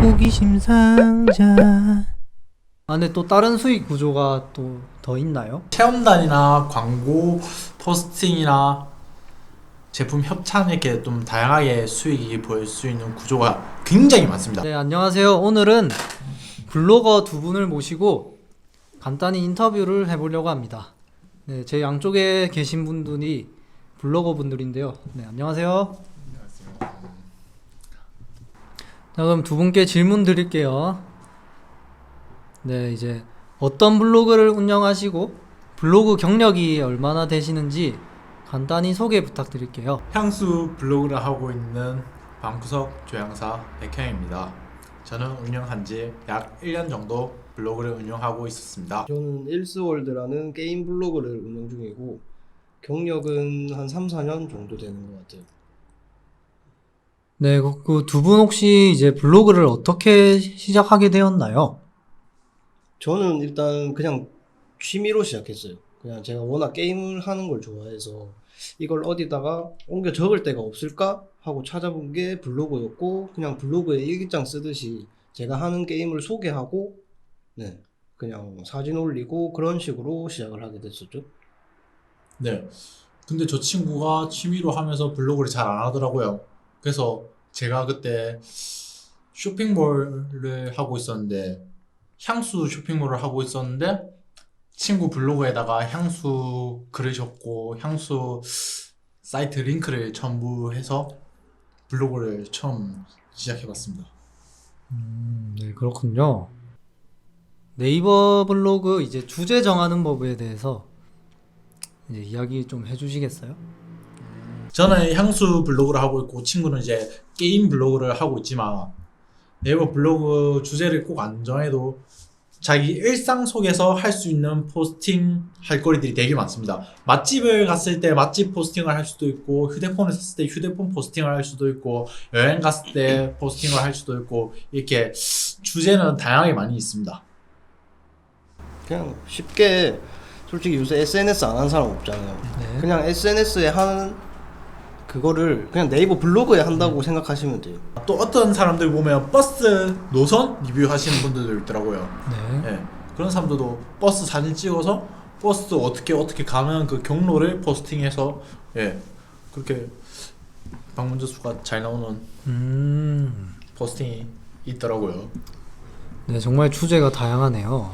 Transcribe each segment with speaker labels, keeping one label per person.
Speaker 1: 호기심 상자 안에 또 다른 수익 구조가 또 더 있나요?
Speaker 2: 체험단이나 광고 포스팅이나 제품 협찬 이렇게 좀 다양하게 수익이 보일 수 있는 구조가 굉장히 많습니다.
Speaker 1: 네, 안녕하세요. 오늘은 블로거 두 분을 모시고 간단히 인터뷰를 해보려고 합니다. 네, 제 양쪽에 계신 분들이 블로거 분들인데요. 네, 안녕하세요. 자, 그럼 두 분께 질문 드릴게요. 네, 이제 어떤 블로그를 운영하시고 블로그 경력이 얼마나 되시는지 간단히 소개 부탁드릴게요.
Speaker 2: 향수 블로그를 하고 있는 방구석 조향사 백형입니다. 저는 운영한 지 약 1년 정도 블로그를 운영하고 있었습니다.
Speaker 3: 저는 일스월드라는 게임 블로그를 운영 중이고 경력은 한 3, 4년 정도 되는 것 같아요.
Speaker 1: 네, 그 두 분 혹시 이제 블로그를 어떻게 시작하게 되었나요?
Speaker 3: 저는 일단 그냥 취미로 시작했어요. 그냥 제가 워낙 게임을 하는 걸 좋아해서 이걸 어디다가 옮겨 적을 데가 없을까 하고 찾아본 게 블로그였고, 그냥 블로그에 일기장 쓰듯이 제가 하는 게임을 소개하고 네, 그냥 사진 올리고 그런 식으로 시작을 하게 됐었죠.
Speaker 2: 네. 근데 저 친구가 취미로 하면서 블로그를 잘 안 하더라고요. 그래서 제가 그때 쇼핑몰을 하고 있었는데, 향수 쇼핑몰을 하고 있었는데, 친구 블로그에다가 향수 글을 적고 향수 사이트 링크를 첨부해서 블로그를 처음 시작해봤습니다.
Speaker 1: 네, 그렇군요. 네이버 블로그 이제 주제 정하는 법에 대해서 이제 이야기 좀 해주시겠어요?
Speaker 2: 저는 향수 블로그를 하고 있고, 친구는 이제 게임 블로그를 하고 있지만, 네이버 블로그 주제를 꼭 안 정해도 자기 일상 속에서 할 수 있는 포스팅 할 거리들이 되게 많습니다. 맛집을 갔을 때 맛집 포스팅을 할 수도 있고, 휴대폰을 샀을 때 휴대폰 포스팅을 할 수도 있고, 여행 갔을 때 포스팅을 할 수도 있고, 이렇게 주제는 다양하게 많이 있습니다.
Speaker 3: 그냥 쉽게, 솔직히 요새 SNS 안 하는 사람 없잖아요.
Speaker 1: 네.
Speaker 3: 그냥 SNS에 하는 그거를 그냥 네이버 블로그에 한다고 생각하시면 돼요.
Speaker 2: 또 어떤 사람들 보면 버스 노선 리뷰하시는 분들도 있더라고요.
Speaker 1: 네.
Speaker 2: 예, 그런 사람들도 버스 사진 찍어서 버스 어떻게 가면 그 경로를 포스팅해서, 예, 그렇게 방문자 수가 잘 나오는 포스팅이 있더라고요.
Speaker 1: 네, 정말 주제가 다양하네요.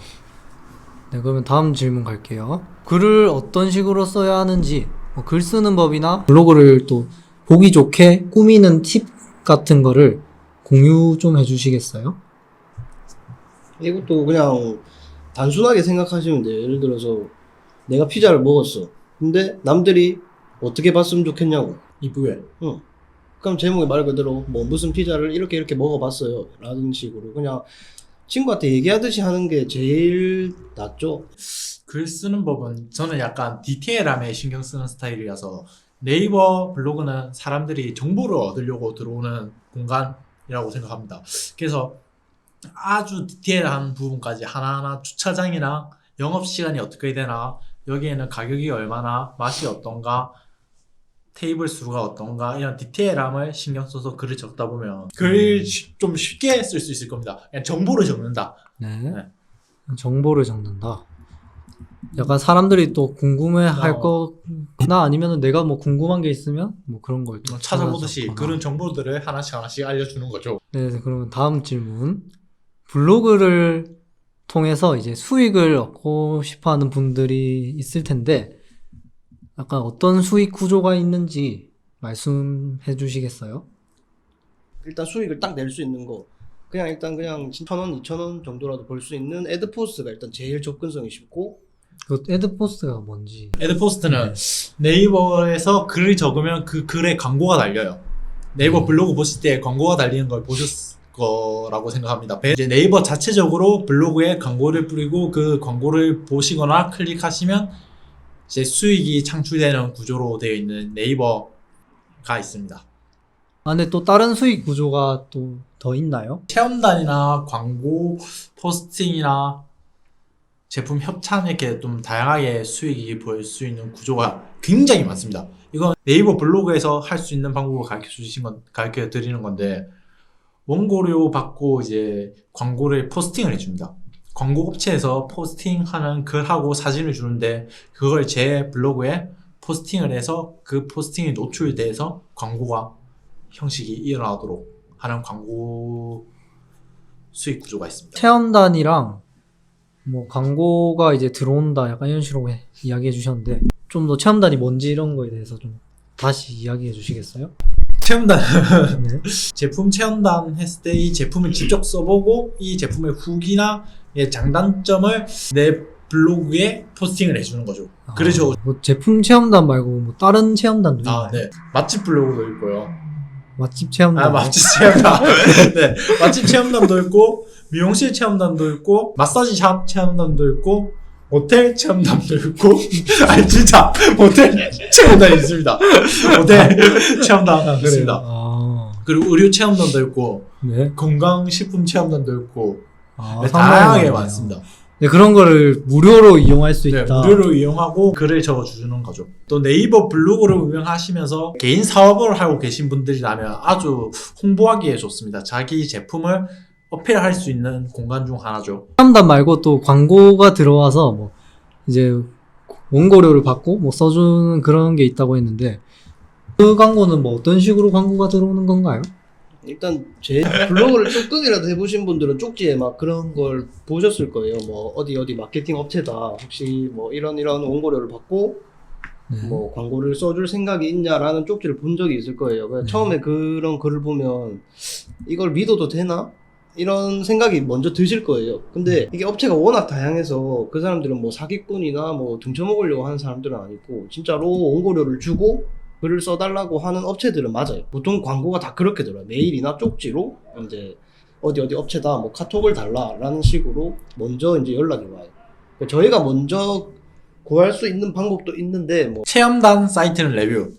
Speaker 1: 네, 그러면 다음 질문 갈게요. 글을 어떤 식으로 써야 하는지, 뭐 글 쓰는 법이나 블로그를 또 보기 좋게 꾸미는 팁 같은 거를 공유 좀 해주시겠어요?
Speaker 3: 이것도 그냥 단순하게 생각하시면 돼요. 예를 들어서 내가 피자를 먹었어. 근데 남들이 어떻게 봤으면 좋겠냐고.
Speaker 2: 이쁘게.
Speaker 3: 그럼 제목이 말 그대로 뭐 무슨 피자를 이렇게 먹어봤어요 라는 식으로 그냥 친구한테 얘기하듯이 하는 게 제일 낫죠.
Speaker 2: 글 쓰는 법은 저는 약간 디테일함에 신경 쓰는 스타일이라서, 네이버 블로그는 사람들이 정보를 얻으려고 들어오는 공간이라고 생각합니다. 그래서 아주 디테일한 부분까지 하나하나, 주차장이나 영업시간이 어떻게 되나, 여기에는 가격이 얼마나, 맛이 어떤가, 테이블 수가 어떤가, 이런 디테일함을 신경 써서 글을 적다 보면 글을 좀 쉽게 쓸 수 있을 겁니다. 그냥 정보를 적는다.
Speaker 1: 네.
Speaker 2: 네.
Speaker 1: 정보를 적는다. 약간 사람들이 또 궁금해 할 거나 아니면 내가 뭐 궁금한 게 있으면 뭐 그런 걸 또
Speaker 2: 찾아보듯이
Speaker 1: 찾아서
Speaker 2: 그런 정보들을 하나씩 알려주는 거죠.
Speaker 1: 네, 그러면 다음 질문. 블로그를 통해서 이제 수익을 얻고 싶어 하는 분들이 있을 텐데, 약간 어떤 수익 구조가 있는지 말씀해 주시겠어요?
Speaker 3: 일단 수익을 딱 낼 수 있는 거 그냥 일단 1,000원, 2,000원 정도라도 벌 수 있는 애드포스가 일단 제일 접근성이 쉽고.
Speaker 1: 그 애드포스가 뭔지.
Speaker 2: 애드포스트는 네이버에서 글을 적으면 그 글에 광고가 달려요. 네이버 블로그 보실 때 광고가 달리는 걸 보셨을 거라고 생각합니다. 이제 네이버 자체적으로 블로그에 광고를 뿌리고 그 광고를 보시거나 클릭하시면 이제 수익이 창출되는 구조로 되어 있는 네이버가 있습니다.
Speaker 1: 안에 또 다른 수익 구조가 또 더 있나요?
Speaker 2: 체험단이나 광고 포스팅이나 제품 협찬 이렇게 좀 다양하게 수익이 보일 수 있는 구조가 굉장히 많습니다. 이건 네이버 블로그에서 할 수 있는 방법을 가르쳐 드리는 건데, 원고료 받고 이제 광고를 포스팅을 해줍니다. 광고 업체에서 포스팅하는 글하고 사진을 주는데 그걸 제 블로그에 포스팅을 해서 그 포스팅이 노출돼서 광고가 형식이 일어나도록 하는 광고 수익 구조가 있습니다.
Speaker 1: 체험단이랑 뭐 광고가 이제 들어온다 약간 이런 식으로 이야기해 주셨는데 좀 더 체험단이 뭔지 이런 거에 대해서 좀 다시 이야기해 주시겠어요?
Speaker 2: 체험단
Speaker 1: 네.
Speaker 2: 제품 체험단 했을 때 이 제품을 직접 써보고 이 제품의 후기나 장단점을 내 블로그에 포스팅을 해주는 거죠. 그래서
Speaker 1: 뭐 제품 체험단 말고 뭐 다른 체험단도 있나요?
Speaker 2: 네. 맛집 블로그도 있고요.
Speaker 1: 맛집 체험단.
Speaker 2: 맛집 체험단. 네. 맛집 체험단도 있고, 미용실 체험단도 있고, 마사지 샵 체험단도 있고, 호텔 체험단도 있고, 아니, 진짜, 모텔 체험단이 있습니다. 모텔 체험단 있습니다. 그리고 의류 체험단도 있고,
Speaker 1: 네.
Speaker 2: 건강식품 체험단도 있고, 네,
Speaker 1: 상당히
Speaker 2: 다양하게
Speaker 1: 많네요.
Speaker 2: 많습니다.
Speaker 1: 네, 그런 거를 무료로 이용할 수
Speaker 2: 네,
Speaker 1: 있다.
Speaker 2: 무료로 이용하고 글을 적어주는 거죠. 또 네이버 블로그를 운영하시면서 개인 사업을 하고 계신 분들이라면 아주 홍보하기에 좋습니다. 자기 제품을 어필할 수 있는 공간 중 하나죠.
Speaker 1: 체험단 말고 또 광고가 들어와서 뭐 이제 원고료를 받고 뭐 써주는 그런 게 있다고 했는데 그 광고는 뭐 어떤 식으로 광고가 들어오는 건가요?
Speaker 3: 일단 제 블로그를 조금이라도 해보신 분들은 쪽지에 막 그런 걸 보셨을 거예요. 뭐 어디 마케팅 업체다. 혹시 뭐 이런 원고료를 받고
Speaker 1: 네.
Speaker 3: 뭐 광고를 써줄 생각이 있냐라는 쪽지를 본 적이 있을 거예요. 그래서 처음에 그런 글을 보면 이걸 믿어도 되나? 이런 생각이 먼저 드실 거예요. 근데 이게 업체가 워낙 다양해서 그 사람들은 뭐 사기꾼이나 뭐 등쳐먹으려고 하는 사람들은 아니고 진짜로 원고료를 주고 글을 써달라고 하는 업체들은 맞아요. 보통 광고가 다 그렇게 들어요. 메일이나 쪽지로 이제 어디 업체다 뭐 카톡을 달라라는 식으로 먼저 이제 연락이 와요. 저희가 먼저 구할 수 있는 방법도 있는데 뭐
Speaker 2: 체험단 사이트는 레뷰,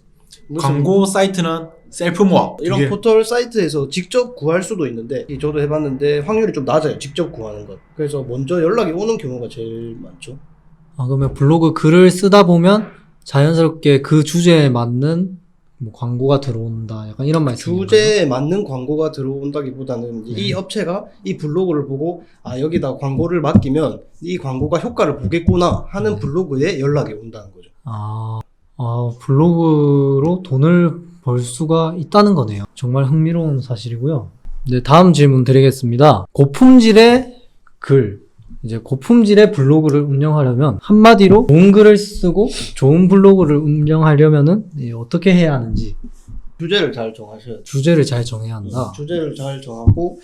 Speaker 2: 광고 사이트는 셀프 모아.
Speaker 3: 이런 포털 사이트에서 직접 구할 수도 있는데 저도 해봤는데 확률이 좀 낮아요. 직접 구하는 것. 그래서 먼저 연락이 오는 경우가 제일 많죠.
Speaker 1: 그러면 블로그 글을 쓰다 보면 자연스럽게 그 주제에 맞는 뭐 광고가 들어온다. 약간 이런 말씀인가요?
Speaker 3: 주제에 맞는 광고가 들어온다기보다는 이 업체가 이 블로그를 보고 여기다 광고를 맡기면 이 광고가 효과를 보겠구나 하는 블로그에 연락이 온다는 거죠.
Speaker 1: 블로그로 돈을 벌 수가 있다는 거네요. 정말 흥미로운 사실이고요. 네, 다음 질문 드리겠습니다. 고품질의 글, 이제 고품질의 블로그를 운영하려면 한마디로 좋은 글을 쓰고 좋은 블로그를 운영하려면은 어떻게 해야 하는지
Speaker 3: 주제를 잘 정하셔야 돼요.
Speaker 1: 주제를 잘 정해야 한다.
Speaker 3: 주제를 잘 정하고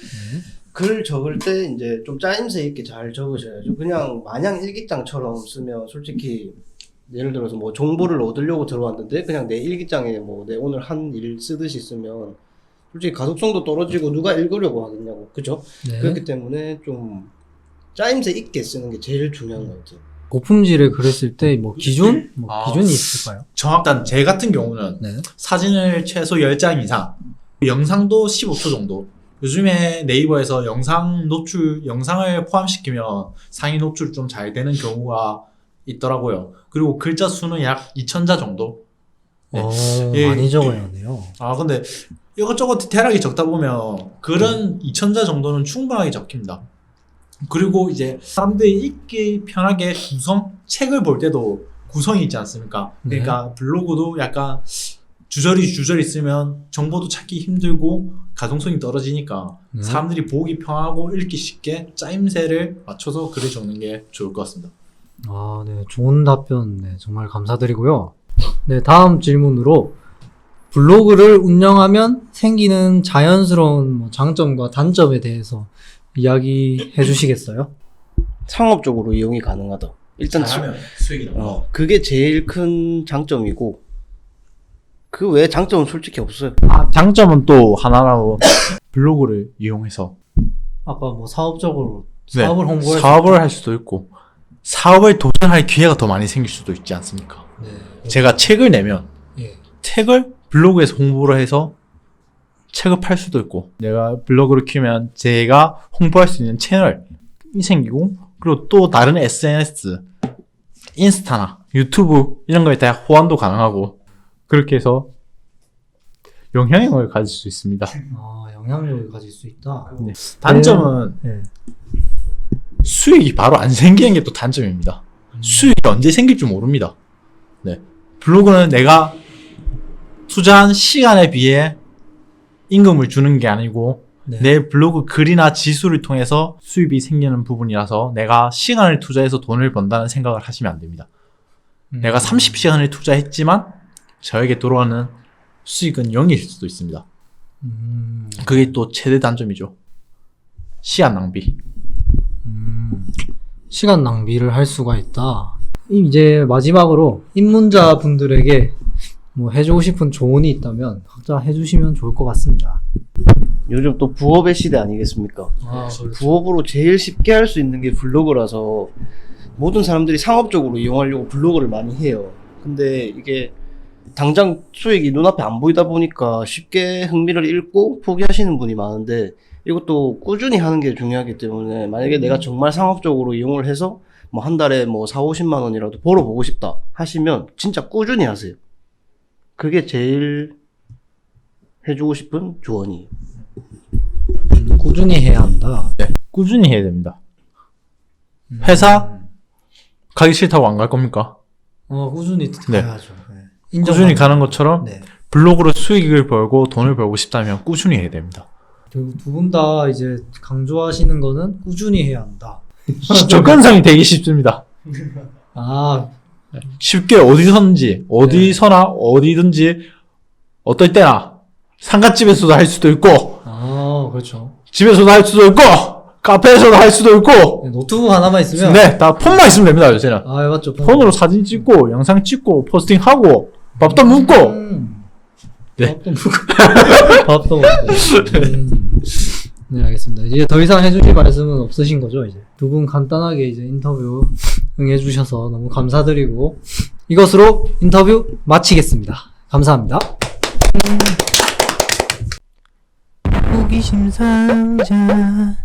Speaker 3: 글 적을 때 이제 좀 짜임새 있게 잘 적으셔야죠. 그냥 마냥 일기장처럼 쓰면 솔직히 예를 들어서 뭐 정보를 얻으려고 들어왔는데 그냥 내 일기장에 뭐 내 오늘 한 일 쓰듯이 쓰면 솔직히 가독성도 떨어지고 누가 읽으려고 하겠냐고. 그죠?
Speaker 1: 네.
Speaker 3: 그렇기 때문에 좀 짜임새 있게 쓰는 게 제일 중요한 것 같아요.
Speaker 1: 고품질의 글을 쓸 때 뭐 기준? 기준이 있을까요?
Speaker 2: 정확한 제 같은 경우는
Speaker 1: 네.
Speaker 2: 사진을 최소 10장 이상, 영상도 15초 정도. 요즘에 네이버에서 영상을 포함시키면 상위 노출 좀 잘 되는 경우가 있더라고요. 그리고 글자 수는 약 2000자 정도. 네.
Speaker 1: 많이 적어야 하네요.
Speaker 2: 근데 이것저것 디테일하게 적다 보면 글은 2000자 정도는 충분하게 적힙니다. 그리고 이제 사람들이 읽기 편하게 책을 볼 때도 구성이 있지 않습니까? 그러니까 블로그도 약간 주저리 쓰면 정보도 찾기 힘들고 가동성이 떨어지니까 사람들이 보기 편하고 읽기 쉽게 짜임새를 맞춰서 글을 적는 게 좋을 것 같습니다.
Speaker 1: 네. 좋은 답변, 정말 감사드리고요. 네, 다음 질문으로 블로그를 운영하면 생기는 자연스러운 장점과 단점에 대해서 이야기해 주시겠어요?
Speaker 3: 상업적으로 이용이 가능하다. 일단
Speaker 2: 잘하면 수익이 나온다.
Speaker 3: 그게 제일 큰 장점이고 그 외에 장점은 솔직히 없어요.
Speaker 2: 장점은 또 하나라고 블로그를 이용해서
Speaker 1: 아까 뭐 사업적으로 사업을 홍보할
Speaker 2: 사업을 할 수도 있고 사업을 도전할 기회가 더 많이 생길 수도 있지 않습니까? 제가 책을 내면 책을 블로그에서 홍보를 해서 책을 팔 수도 있고 내가 블로그를 키우면 제가 홍보할 수 있는 채널이 생기고 그리고 또 다른 SNS 인스타나 유튜브 이런 거에 다 호환도 가능하고 그렇게 해서 영향력을 가질 수 있습니다.
Speaker 1: 영향력을 가질 수 있다.
Speaker 2: 네. 단점은
Speaker 1: 네.
Speaker 2: 수익이 바로 안 생기는 게 또 단점입니다. 수익이 언제 생길지 모릅니다. 네. 블로그는 내가 투자한 시간에 비해 임금을 주는 게 아니고
Speaker 1: 네.
Speaker 2: 내 블로그 글이나 지수를 통해서 수입이 생기는 부분이라서 내가 시간을 투자해서 돈을 번다는 생각을 하시면 안 됩니다. 내가 30시간을 투자했지만 저에게 들어오는 수익은 0일 수도 있습니다. 그게 또 최대 단점이죠. 시간 낭비.
Speaker 1: 시간 낭비를 할 수가 있다. 이제 마지막으로 입문자 분들에게 뭐 해주고 싶은 조언이 있다면 각자 해주시면 좋을 것 같습니다.
Speaker 3: 요즘 또 부업의 시대 아니겠습니까?
Speaker 1: 그렇죠.
Speaker 3: 부업으로 제일 쉽게 할 수 있는 게 블로그라서 모든 사람들이 상업적으로 이용하려고 블로그를 많이 해요. 근데 이게 당장 수익이 눈앞에 안 보이다 보니까 쉽게 흥미를 잃고 포기하시는 분이 많은데 이것도 꾸준히 하는 게 중요하기 때문에 만약에 내가 정말 상업적으로 이용을 해서 뭐 한 달에 뭐 4, 50만 원이라도 벌어보고 싶다 하시면 진짜 꾸준히 하세요. 그게 제일 해주고 싶은 조언이에요.
Speaker 1: 꾸준히 해야 한다.
Speaker 2: 네. 꾸준히 해야 됩니다. 회사 가기 싫다고 안 갈 겁니까?
Speaker 1: 꾸준히
Speaker 2: 네.
Speaker 1: 가야죠. 네.
Speaker 2: 꾸준히 가는 것처럼
Speaker 1: 네.
Speaker 2: 블로그로 수익을 벌고 돈을 벌고 싶다면 꾸준히 해야 됩니다.
Speaker 1: 결국 두 분 다 이제 강조하시는 거는 꾸준히 해야 한다.
Speaker 2: 접근성이 되게 쉽습니다.
Speaker 1: 아,
Speaker 2: 쉽게 어디서나 어디든지 어떨 때나 상갓집에서도 할 수도 있고
Speaker 1: 그렇죠.
Speaker 2: 집에서도 할 수도 있고 카페에서도 할 수도 있고
Speaker 1: 네, 노트북 하나만 있으면.
Speaker 2: 네, 다 폰만 있으면 됩니다. 요새는
Speaker 1: 맞죠.
Speaker 2: 폰으로 사진 찍고 영상 찍고 포스팅하고 밥도 먹고 네.
Speaker 1: 밥도 먹고. 밥도 먹고. 네, 알겠습니다. 이제 더 이상 해주실 말씀은 없으신 거죠, 이제. 두 분 간단하게 이제 인터뷰 응해주셔서 너무 감사드리고, 이것으로 인터뷰 마치겠습니다. 감사합니다. 호기심 상자.